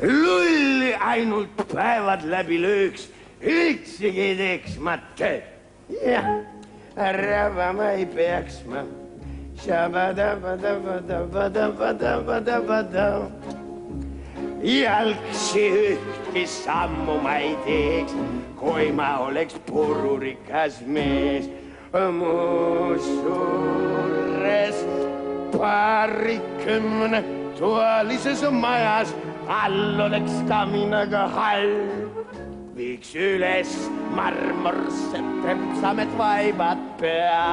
lulli ainult päevad läbi lööks, üldsegi ei teeks ma tööd. Jah, rabama ei peaks ma. Jalgsi ühtki sammu ma ei teeks, kui ma oleks pururikas mees. Mu suures paarikümne toalises majas all oleks kaminaga hall. Viiks üles marmorsed täpsamed vaibad pea.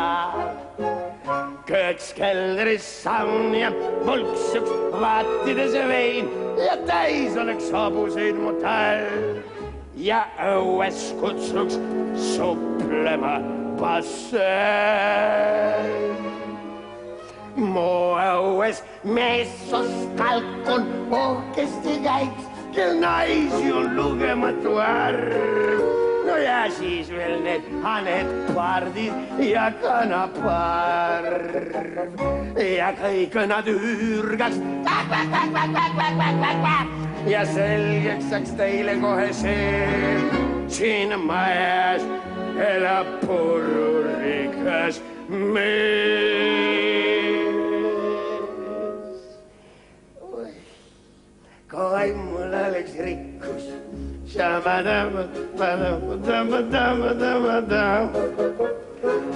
Kööks keldris saun ja pulksuks vaatides vein ja täis oleks hobuseid mu tall. Ja õues kutsuks suplema bassein. Mu õues meessust kalkun uhkesti käiks, kel naisi on lugematu arv. No ja siis veel need haned, pardid ja kanaparv. Ja kõik nad ürgaks ja selgeks saaks teile kohe see. Siin majas elab pururikas mees. Kui mul oleks rikkus,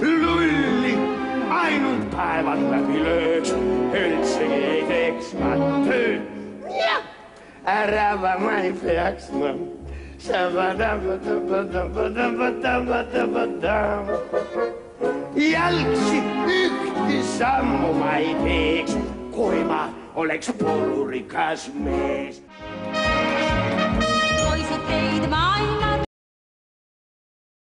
lulli ainult päevad läbi lööks, üldsegi ei teeks ma tööd. Ära ma ei peaks ma. Jalgsi ühti sammu ma ei teeks, kui ma oleks pururikas mees.